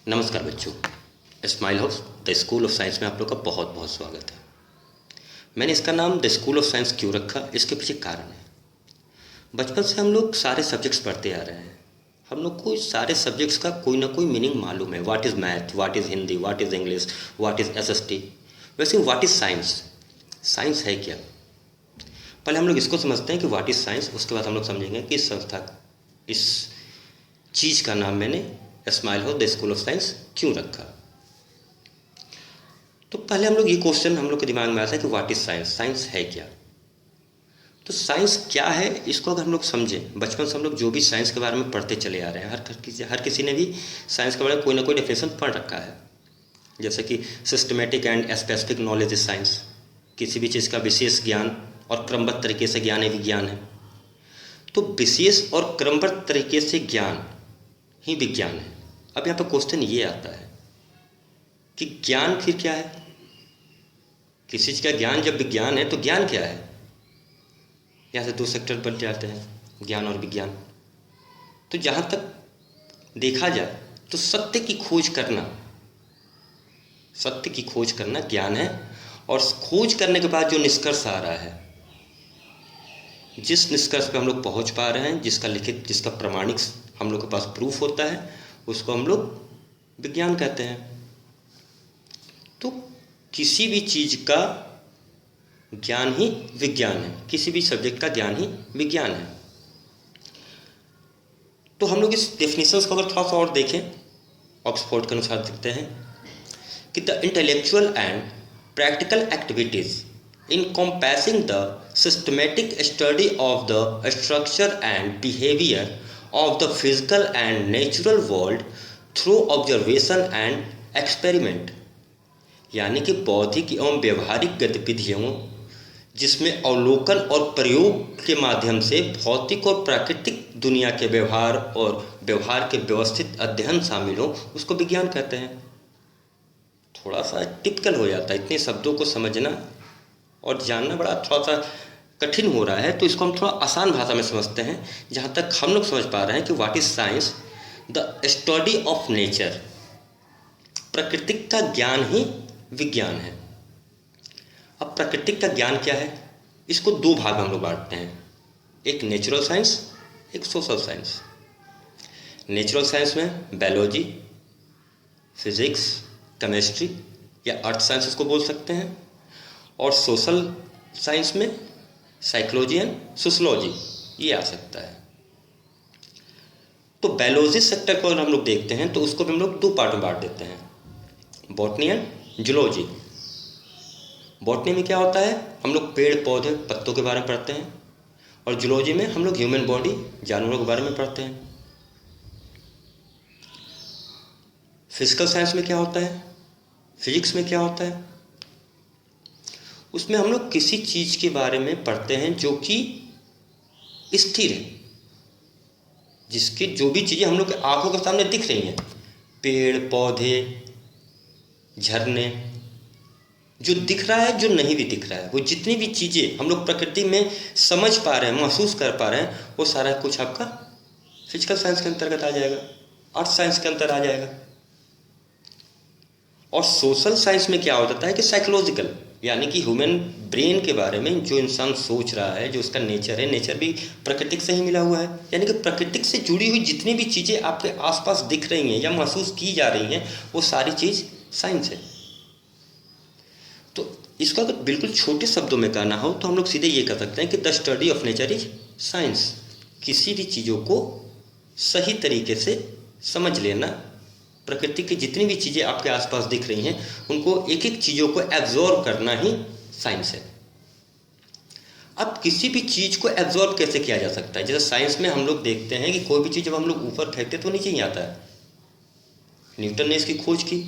नमस्कार बच्चों, smile house the school of science में आप लोग का बहुत बहुत स्वागत है। मैंने इसका नाम द स्कूल ऑफ साइंस क्यों रखा, इसके पीछे कारण है। बचपन से हम लोग सारे सब्जेक्ट्स पढ़ते आ रहे हैं। हम लोग को सारे सब्जेक्ट्स का कोई ना कोई मीनिंग मालूम है। What is math, what is Hindi, what is English, what is SST. वैसे व्हाट इज़ साइंस, साइंस है क्या। पहले हम लोग इसको समझते हैं कि व्हाट इज़ साइंस, उसके बाद हम लोग समझेंगे कि इस संस्था, इस चीज़ का नाम मैंने smile house the school of science क्यों रखा। तो पहले हम लोग ये क्वेश्चन हम लोग के दिमाग में आता है कि व्हाट इज़ साइंस, साइंस है क्या। तो साइंस क्या है, इसको अगर हम लोग समझें, बचपन से हम लोग जो भी साइंस के बारे में पढ़ते चले आ रहे हैं, हर किसी ने भी साइंस के बारे में कोई ना कोई डेफिनेशन पढ़ रखा है। जैसे कि systematic and specific knowledge is science, किसी भी चीज़ का विशेष ज्ञान और क्रमबद्ध तरीके से ज्ञान ही विज्ञान है। तो विशेष और क्रमबद्ध तरीके से ज्ञान ही विज्ञान है। अब यहाँ पर क्वेश्चन ये आता है कि ज्ञान फिर क्या है। किसी चीज़ का ज्ञान जब विज्ञान है तो ज्ञान क्या है। यहाँ से दो सेक्टर बन जाते हैं, ज्ञान और विज्ञान। तो जहाँ तक देखा जाए तो सत्य की खोज करना ज्ञान है। और खोज करने के बाद जो निष्कर्ष आ रहा है, जिस निष्कर्ष पे हम लोग पहुँच पा रहे हैं, जिसका लिखित, जिसका प्रमाणिक हम लोग के पास प्रूफ होता है, उसको हम लोग विज्ञान कहते हैं। तो किसी भी चीज़ का ज्ञान ही विज्ञान है, किसी भी सब्जेक्ट का ज्ञान ही विज्ञान है। तो हम लोग इस डेफिनेशंस को अगर थोड़ा सा और देखें, ऑक्सफोर्ड के अनुसार देखते हैं कि the intellectual and practical activities encompassing the systematic study of the structure and behavior of the physical and natural world through observation and experiment। यानी कि बौद्धिक एवं व्यवहारिक गतिविधियों जिसमें अवलोकन और प्रयोग के माध्यम से भौतिक और प्राकृतिक दुनिया के व्यवहार और व्यवहार के व्यवस्थित अध्ययन शामिल हो, उसको विज्ञान कहते हैं। थोड़ा सा टिपिकल हो जाता है, इतने शब्दों को समझना और जानना बड़ा थोड़ा सा कठिन हो रहा है। तो इसको हम थोड़ा आसान भाषा में समझते हैं, जहाँ तक हम लोग समझ पा रहे हैं कि what is science, the study of nature. प्रकृति का ज्ञान ही विज्ञान है। अब प्रकृति का ज्ञान क्या है, इसको दो भाग हम लोग बांटते हैं, एक नेचुरल साइंस, एक सोशल साइंस। नेचुरल साइंस में बायोलॉजी, फिजिक्स, केमिस्ट्री या अर्थ साइंस इसको बोल सकते हैं। और सोशल साइंस में साइकोलॉजी एंड सोशलॉजी ये आ सकता है। तो बायोलॉजी सेक्टर को अगर हम लोग देखते हैं तो उसको भी हम लोग दो पार्ट में बांट देते हैं, बॉटनी एंड जूलॉजी। बॉटनी में क्या होता है, हम लोग पेड़ पौधे पत्तों के बारे में पढ़ते हैं, और जूलॉजी में हम लोग ह्यूमन बॉडी जानवरों के बारे में पढ़ते हैं। फिजिकल साइंस में क्या होता है, फिजिक्स में क्या होता है, उसमें हम लोग किसी चीज़ के बारे में पढ़ते हैं जो कि स्थिर है, जिसकी जो भी चीज़ें हम लोग के आंखों के सामने दिख रही हैं, पेड़ पौधे, झरने, जो दिख रहा है, जो नहीं भी दिख रहा है, वो जितनी भी चीज़ें हम लोग प्रकृति में समझ पा रहे हैं, महसूस कर पा रहे हैं, वो सारा कुछ आपका फिजिकल साइंस के अंतर्गत आ जाएगा, अर्थ साइंस के अंतर आ जाएगा। और सोशल साइंस में क्या हो जाता है कि साइकोलॉजिकल, यानी कि ह्यूमन ब्रेन के बारे में, जो इंसान सोच रहा है, जो उसका नेचर है, नेचर भी प्रकृति से ही मिला हुआ है। यानी कि प्रकृति से जुड़ी हुई जितनी भी चीज़ें आपके आसपास दिख रही हैं या महसूस की जा रही हैं, वो सारी चीज़ साइंस है। तो इसको अगर बिल्कुल छोटे शब्दों में कहना हो तो हम लोग सीधे ये कह सकते हैं कि the study of nature is science. किसी भी चीज़ों को सही तरीके से समझ लेना, प्रकृति की जितनी भी चीज़ें आपके आसपास दिख रही हैं, उनको एक एक चीज़ों को एब्जॉर्ब करना ही साइंस है। अब किसी भी चीज़ को एब्जॉर्ब कैसे किया जा सकता है, जैसे साइंस में हम लोग देखते हैं कि कोई भी चीज़ जब हम लोग ऊपर फेंकते तो नीचे ही आता है। न्यूटन ने इसकी खोज की,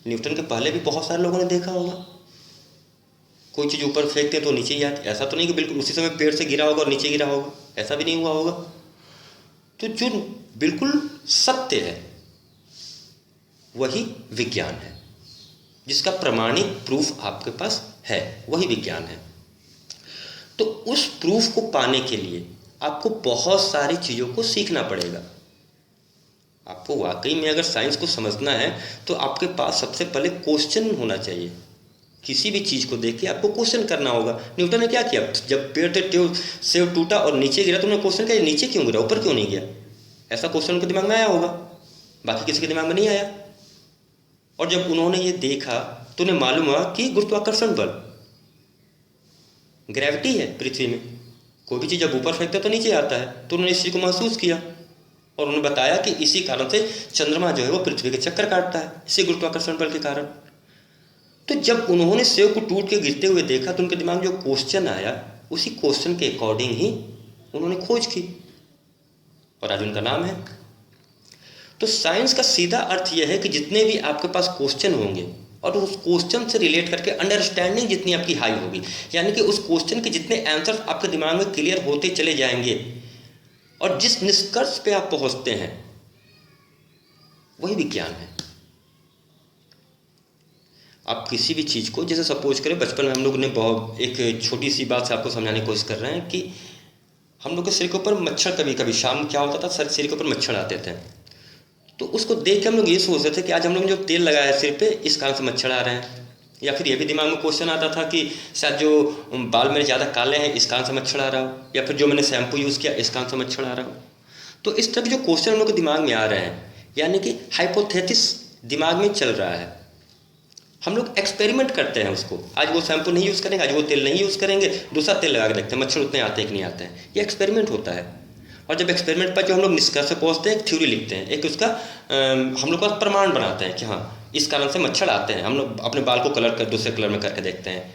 न्यूटन के पहले भी बहुत सारे लोगों ने देखा होगा, कोई चीज़ ऊपर फेंकते तो नीचे ही आती। ऐसा तो नहीं कि बिल्कुल उसी समय पेड़ से गिरा होगा और नीचे गिरा होगा, ऐसा भी नहीं हुआ होगा। तो जो बिल्कुल सत्य है वही विज्ञान है, जिसका प्रमाणिक प्रूफ आपके पास है, वही विज्ञान है। तो उस प्रूफ को पाने के लिए आपको बहुत सारी चीज़ों को सीखना पड़ेगा। आपको वाकई में अगर साइंस को समझना है तो आपके पास सबसे पहले क्वेश्चन होना चाहिए। किसी भी चीज़ को देख के आपको क्वेश्चन करना होगा। न्यूटन ने क्या किया, जब पेड़ से सेब टूटा और नीचे गिरा तो उन्होंने क्वेश्चन किया नीचे क्यों गिरा, ऊपर क्यों नहीं गया। ऐसा क्वेश्चन उनके दिमाग में आया होगा, बाकी किसी के दिमाग में नहीं आया। और जब उन्होंने ये देखा तो उन्हें मालूम हुआ कि गुरुत्वाकर्षण बल, ग्रेविटी है पृथ्वी में, कोई भी चीज़ जब ऊपर फेंकते तो नीचे आता है। तो उन्होंने इस चीज़ को महसूस किया और उन्होंने बताया कि इसी कारण से चंद्रमा जो है वो पृथ्वी के चक्कर काटता है, इसी गुरुत्वाकर्षण बल के कारण। तो जब उन्होंने सेब को टूट के गिरते हुए देखा तो उनके दिमाग में जो क्वेश्चन आया उसी क्वेश्चन के अकॉर्डिंग ही उन्होंने खोज की और आज उनका नाम है। तो साइंस का सीधा अर्थ यह है कि जितने भी आपके पास क्वेश्चन होंगे और उस क्वेश्चन से रिलेट करके अंडरस्टैंडिंग जितनी आपकी हाई होगी, यानी कि उस क्वेश्चन के जितने आंसर आपके दिमाग में क्लियर होते चले जाएंगे और जिस निष्कर्ष पे आप पहुंचते हैं वही विज्ञान है। आप किसी भी चीज़ को, जैसे सपोज करें बचपन में हम लोग ने बहुत एक छोटी सी बात से आपको समझाने की कोशिश कर रहे हैं कि हम लोग के सिर के ऊपर मच्छर, कभी कभी शाम क्या होता था सिर के ऊपर मच्छर आते थे, तो उसको देख के हम लोग ये सोचते थे कि आज हम लोग ने जो तेल लगाया सिर पे इस कारण से मच्छर आ रहे हैं। या फिर ये भी दिमाग में क्वेश्चन आता था कि शायद जो बाल मेरे ज़्यादा काले हैं इस कारण से मच्छर आ रहा हो, या फिर जो मैंने शैम्पू यूज़ किया इस कारण से मच्छर आ रहा हो। तो इस तरह के जो क्वेश्चन हम लोग के दिमाग में आ रहे हैं, यानी कि हाइपोथेसिस दिमाग में चल रहा है। हम लोग एक्सपेरिमेंट करते हैं उसको, आज वो शैम्पू नहीं यूज़ करेंगे, आज वो तेल नहीं यूज़ करेंगे, दूसरा तेल लगा के देखते हैं मच्छर उतने आते हैं कि नहीं आते हैं। ये एक्सपेरिमेंट होता है। और जब एक्सपेरिमेंट पर जो हम लोग निष्कर्ष पहुँचते हैं, एक थ्योरी लिखते हैं, एक उसका हम लोग का प्रमाण बनाते हैं कि हाँ इस कारण से मच्छर आते हैं। हम लोग अपने बाल को कलर कर दूसरे कलर में करके देखते हैं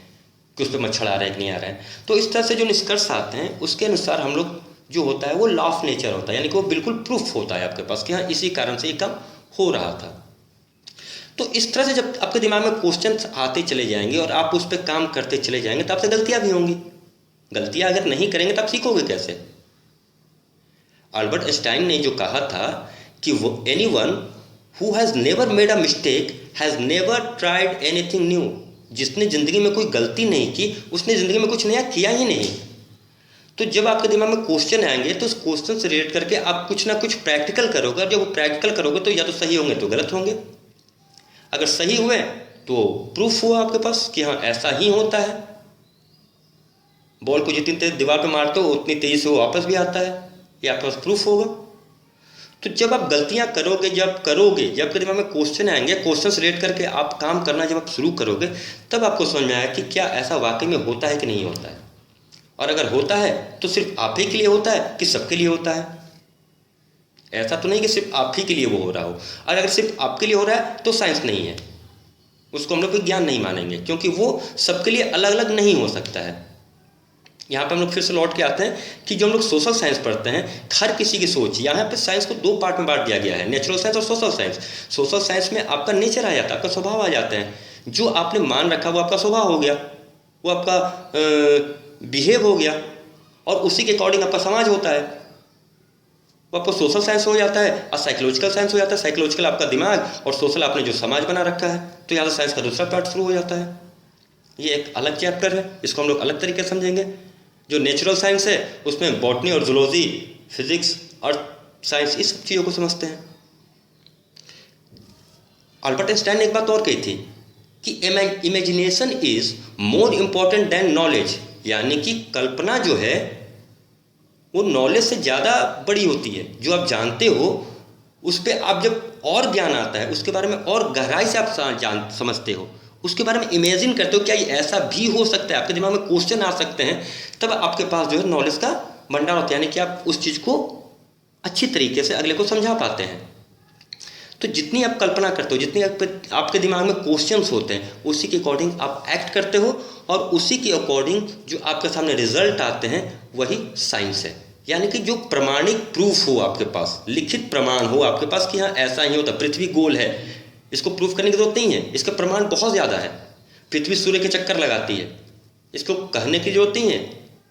कि उस पर मच्छर आ रहा है कि नहीं आ रहा है। तो इस तरह से जो निष्कर्ष आते हैं उसके अनुसार हम लोग जो होता है वो लॉ ऑफ नेचर होता है, यानी कि वो बिल्कुल प्रूफ होता है आपके पास कि हाँ इसी कारण से ये काम हो रहा था। तो इस तरह से जब आपके दिमाग में क्वेश्चन आते चले जाएंगे और आप उस पर काम करते चले जाएंगे तो आपसे गलतियाँ भी होंगी। गलतियाँ अगर नहीं करेंगे तो आप सीखोगे कैसे। अल्बर्ट आइंस्टाइन ने जो कहा था कि वो anyone who has never made a mistake has never tried anything new. जिसने ज़िंदगी में कोई गलती नहीं की उसने ज़िंदगी में कुछ नया किया ही नहीं। तो जब आपके दिमाग में क्वेश्चन आएंगे तो उस क्वेश्चन से रिलेट करके आप कुछ ना कुछ प्रैक्टिकल करोगे, और जब वो प्रैक्टिकल करोगे तो या तो सही होंगे तो गलत होंगे। अगर सही हुए तो प्रूफ हुआ आपके पास कि हाँ ऐसा ही होता है। बॉल को जितनी तेज दीवार पे मारते हो उतनी तेजी से वो वापस भी आता है, ये आपके पास प्रूफ होगा। तो जब आप गलतियां करोगे, जब आपके दिमाग में क्वेश्चन आएंगे, क्वेश्चन से रिलेट करके आप काम करना जब आप शुरू करोगे तब आपको समझ में आएगा कि क्या ऐसा वाकई में होता है कि नहीं होता है। और अगर होता है तो सिर्फ आप ही के लिए होता है कि सबके लिए होता है। ऐसा तो नहीं कि सिर्फ आप ही के लिए वो हो रहा हो। और अगर सिर्फ आपके लिए हो रहा है तो साइंस नहीं है, उसको हम लोग विज्ञान नहीं मानेंगे, क्योंकि वो सबके लिए अलग अलग नहीं हो सकता है। यहाँ पे हम लोग फिर से लौट के आते हैं कि जो हम लोग सोशल साइंस पढ़ते हैं, हर किसी की सोच, यहाँ पे साइंस को दो पार्ट में बांट दिया गया है, नेचुरल साइंस और सोशल साइंस। सोशल साइंस में आपका नेचर आ जाता है, आपका स्वभाव आ जाता है। जो आपने मान रखा वो आपका स्वभाव हो गया, वो आपका बिहेव हो गया, और उसी के अकॉर्डिंग आपका समाज होता है, वो आपको सोशल साइंस हो जाता है। और साइकोलॉजिकल साइंस हो जाता है, साइकोलॉजिकल आपका दिमाग, और सोशल आपने जो समाज बना रखा है। तो यहाँ से साइंस का दूसरा पार्ट शुरू हो जाता है। ये एक अलग चैप्टर है, इसको हम लोग अलग तरीके से समझेंगे। जो नेचुरल साइंस है उसमें बॉटनी और जूलॉजी, फिजिक्स और साइंस, इस सब चीज़ों को समझते हैं। अल्बर्ट आइंस्टाइन ने एक बात और कही थी कि imagination is more important than knowledge, यानी कि कल्पना जो है वो नॉलेज से ज़्यादा बड़ी होती है। जो आप जानते हो उस पर आप जब और ज्ञान आता है, उसके बारे में और गहराई से आप समझते हो, उसके बारे में इमेजिन करते हो क्या ये ऐसा भी हो सकता है, आपके दिमाग में क्वेश्चन आ सकते हैं, तब आपके पास जो है नॉलेज का भंडार होता है, यानी कि आप उस चीज़ को अच्छी तरीके से अगले को समझा पाते हैं। तो जितनी आप कल्पना करते हो, जितनी आपके दिमाग में क्वेश्चंस होते हैं, उसी के अकॉर्डिंग आप एक्ट करते हो, और उसी के अकॉर्डिंग जो आपके सामने रिजल्ट आते हैं वही साइंस है। यानी कि जो प्रमाणिक प्रूफ हो आपके पास, लिखित प्रमाण हो आपके पास कि हाँ ऐसा ही होता, पृथ्वी गोल है, इसको प्रूफ करने की जरूरत नहीं है, इसका प्रमाण बहुत ज़्यादा है। पृथ्वी सूर्य के चक्कर लगाती है, इसको कहने की जरूरत नहीं है,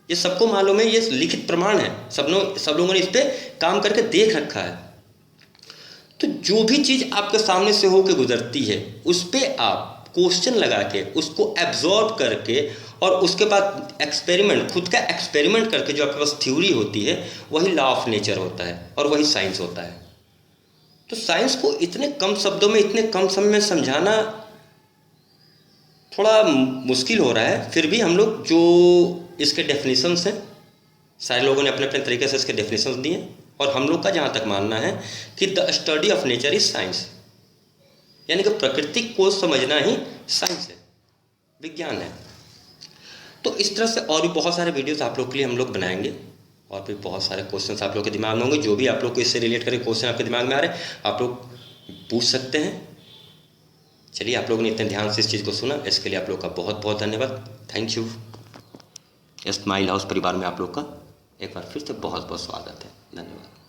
ये सबको मालूम है, ये लिखित प्रमाण है, सब लोगों ने इस पर काम करके देख रखा है। तो जो भी चीज़ आपके सामने से होकर गुजरती है उस पर आप क्वेश्चन लगा के उसको एब्जॉर्ब करके और उसके बाद एक्सपेरिमेंट, खुद का एक्सपेरिमेंट करके जो आपके पास थ्योरी होती है वही लॉ ऑफ नेचर होता है और वही साइंस होता है। तो साइंस को इतने कम शब्दों में, इतने कम समय में समझाना थोड़ा मुश्किल हो रहा है। फिर भी हम लोग जो इसके डेफिनेशंस हैं, सारे लोगों ने अपने अपने तरीके से इसके डेफिनेशंस दिए, और हम लोग का जहाँ तक मानना है कि the study of nature is science, यानी कि प्रकृति को समझना ही साइंस है, विज्ञान है। तो इस तरह से और भी बहुत सारे वीडियोस आप लोग के लिए हम लोग बनाएंगे, और भी बहुत सारे क्वेश्चंस आप लोग के दिमाग में होंगे। जो भी आप लोग को इससे रिलेट करके क्वेश्चन आपके दिमाग में आ रहे हैं, आप लोग पूछ सकते हैं। चलिए, आप लोगों ने इतने ध्यान से इस चीज़ को सुना, इसके लिए आप लोग का बहुत बहुत धन्यवाद। Thank you. स्माइल हाउस परिवार में आप लोग का एक बार फिर से बहुत बहुत स्वागत है। धन्यवाद।